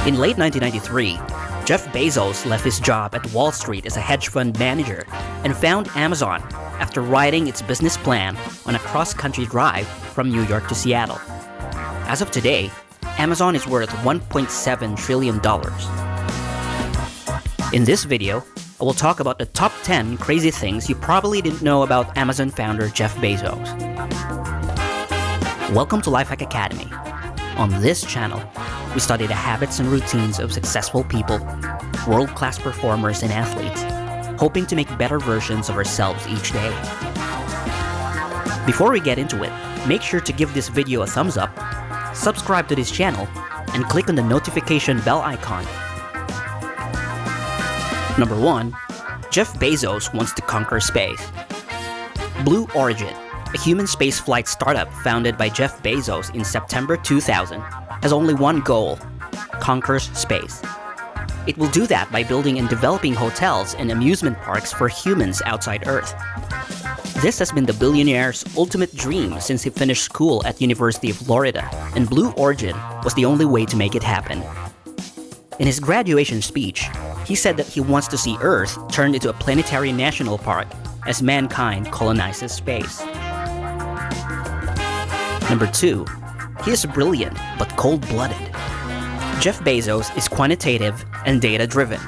In late 1993, Jeff Bezos left his job at Wall Street as a hedge fund manager and found Amazon after writing its business plan on a cross-country drive from New York to Seattle. As of today, Amazon is worth $1.7 trillion. In this video, I will talk about the top 10 crazy things you probably didn't know about Amazon founder Jeff Bezos. Welcome to Lifehack Academy. On this channel, we study the habits and routines of successful people, world-class performers and athletes, hoping to make better versions of ourselves each day. Before we get into it, make sure to give this video a thumbs up, subscribe to this channel, and click on the notification bell icon. Number 1. Jeff Bezos wants to conquer space. Blue Origin, a human spaceflight startup founded by Jeff Bezos in September 2000, has only one goal: conquer space. It will do that by building and developing hotels and amusement parks for humans outside Earth. This has been the billionaire's ultimate dream since he finished school at University of Florida, and Blue Origin was the only way to make it happen. In his graduation speech, he said that he wants to see Earth turned into a planetary national park as mankind colonizes space. Number 2. He is brilliant but cold-blooded. Jeff Bezos is quantitative and data-driven.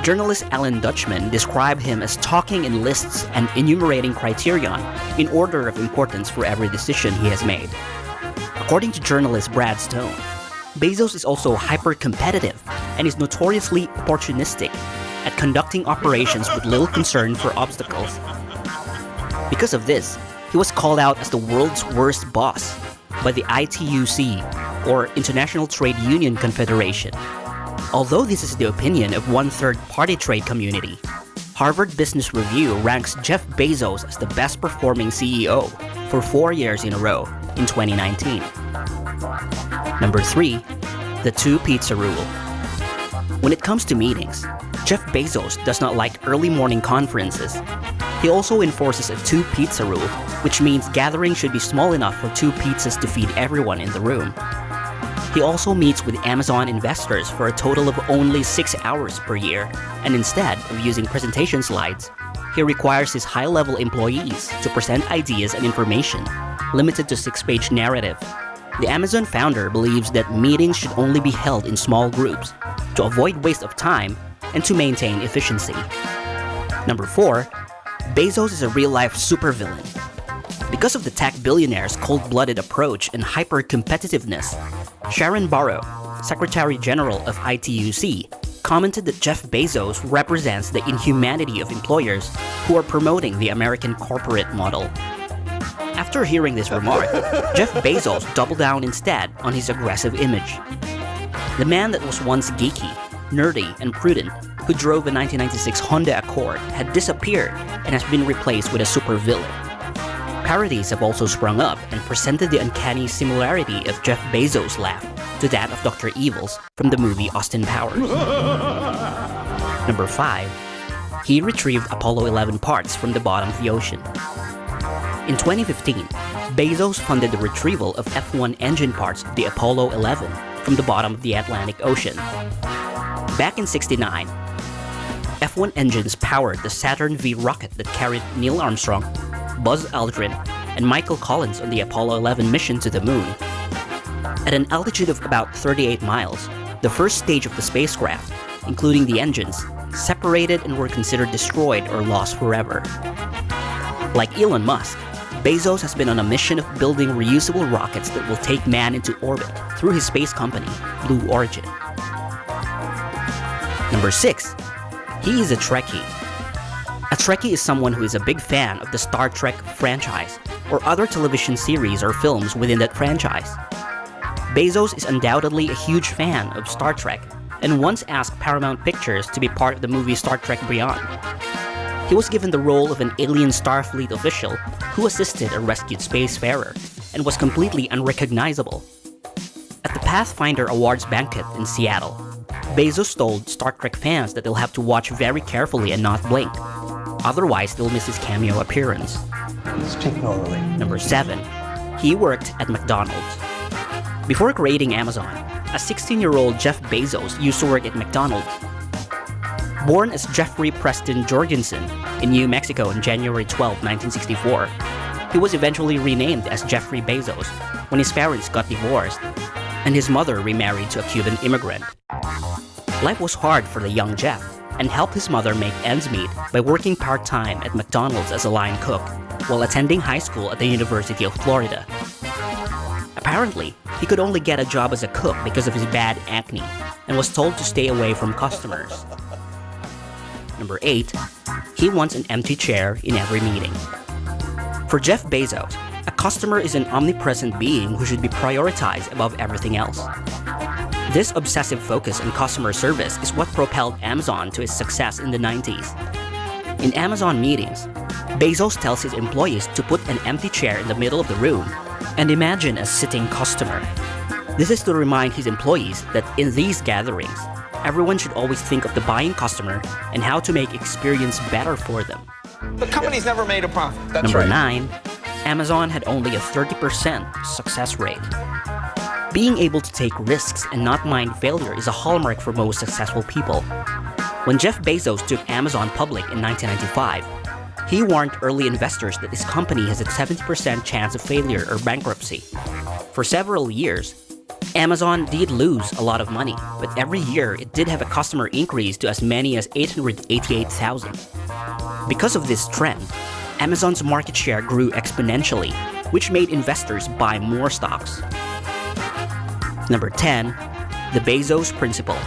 Journalist Alan Dutchman described him as talking in lists and enumerating criterion in order of importance for every decision he has made. According to journalist Brad Stone, Bezos is also hyper-competitive and is notoriously opportunistic at conducting operations with little concern for obstacles. Because of this, he was called out as the world's worst boss by the ITUC, or International Trade Union Confederation. Although this is the opinion of one third-party trade community, Harvard Business Review ranks Jeff Bezos as the best performing CEO for 4 years in a row in 2019. Number 3. The two-pizza rule. When it comes to meetings, Jeff Bezos does not like early morning conferences. He also enforces a two-pizza rule, which means gatherings should be small enough for 2 pizzas to feed everyone in the room. He also meets with Amazon investors for a total of only 6 hours per year, and instead of using presentation slides, he requires his high-level employees to present ideas and information, limited to 6-page narrative. The Amazon founder believes that meetings should only be held in small groups to avoid waste of time and to maintain efficiency. Number 4. Bezos is a real-life supervillain. Because of the tech billionaire's cold-blooded approach and hyper-competitiveness, Sharon Barrow, Secretary General of ITUC, commented that Jeff Bezos represents the inhumanity of employers who are promoting the American corporate model. After hearing this remark, Jeff Bezos doubled down instead on his aggressive image. The man that was once geeky, nerdy, and prudent, who drove a 1996 Honda Accord, had disappeared and has been replaced with a supervillain. Parodies have also sprung up and presented the uncanny similarity of Jeff Bezos' laugh to that of Dr. Evil's from the movie Austin Powers. Number 5. He retrieved Apollo 11 parts from the bottom of the ocean. In 2015, Bezos funded the retrieval of F1 engine parts of the Apollo 11 from the bottom of the Atlantic Ocean. Back in '69, F1 engines powered the Saturn V rocket that carried Neil Armstrong, Buzz Aldrin, and Michael Collins on the Apollo 11 mission to the moon. At an altitude of about 38 miles, the first stage of the spacecraft, including the engines, separated and were considered destroyed or lost forever. Like Elon Musk, Bezos has been on a mission of building reusable rockets that will take man into orbit through his space company, Blue Origin. Number 6. He is a Trekkie. A Trekkie is someone who is a big fan of the Star Trek franchise or other television series or films within that franchise. Bezos is undoubtedly a huge fan of Star Trek and once asked Paramount Pictures to be part of the movie Star Trek Beyond. He was given the role of an alien Starfleet official who assisted a rescued spacefarer and was completely unrecognizable. At the Pathfinder Awards banquet in Seattle, Bezos told Star Trek fans that they'll have to watch very carefully and not blink. Otherwise, they'll miss his cameo appearance. Speak normally. Number 7. He worked at McDonald's. Before creating Amazon, a 16-year-old Jeff Bezos used to work at McDonald's. Born as Jeffrey Preston Jorgensen in New Mexico on January 12, 1964, he was eventually renamed as Jeffrey Bezos when his parents got divorced and his mother remarried to a Cuban immigrant. Life was hard for the young Jeff and helped his mother make ends meet by working part-time at McDonald's as a line cook while attending high school at the University of Florida. Apparently, he could only get a job as a cook because of his bad acne and was told to stay away from customers. Number 8. He wants an empty chair in every meeting. For Jeff Bezos, a customer is an omnipresent being who should be prioritized above everything else. This obsessive focus on customer service is what propelled Amazon to its success in the 90s. In Amazon meetings, Bezos tells his employees to put an empty chair in the middle of the room and imagine a sitting customer. This is to remind his employees that in these gatherings, everyone should always think of the buying customer and how to make experience better for them. The company's never made a profit. That's Number right. 9. Amazon had only a 30% success rate. Being able to take risks and not mind failure is a hallmark for most successful people. When Jeff Bezos took Amazon public in 1995, he warned early investors that his company has a 70% chance of failure or bankruptcy. For several years, Amazon did lose a lot of money, but every year it did have a customer increase to as many as 888,000. Because of this trend, Amazon's market share grew exponentially, which made investors buy more stocks. Number 10. The Bezos Principle.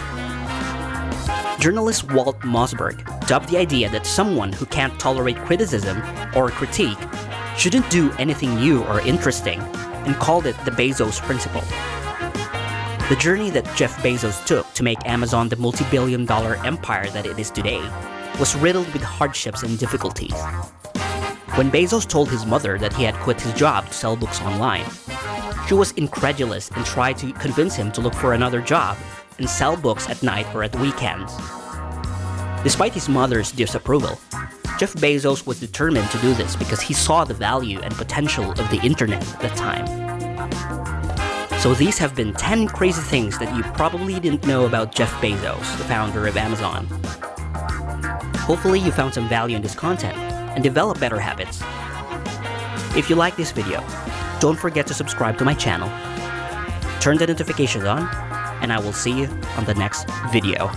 Journalist Walt Mossberg dubbed the idea that someone who can't tolerate criticism or critique shouldn't do anything new or interesting and called it the Bezos Principle. The journey that Jeff Bezos took to make Amazon the multi-billion-dollar empire that it is today was riddled with hardships and difficulties. When Bezos told his mother that he had quit his job to sell books online, she was incredulous and tried to convince him to look for another job and sell books at night or at weekends. Despite his mother's disapproval, Jeff Bezos was determined to do this because he saw the value and potential of the internet at the time. So these have been 10 crazy things that you probably didn't know about Jeff Bezos, the founder of Amazon. Hopefully you found some value in this content and develop better habits. If you like this video, don't forget to subscribe to my channel, turn the notifications on, and I will see you on the next video.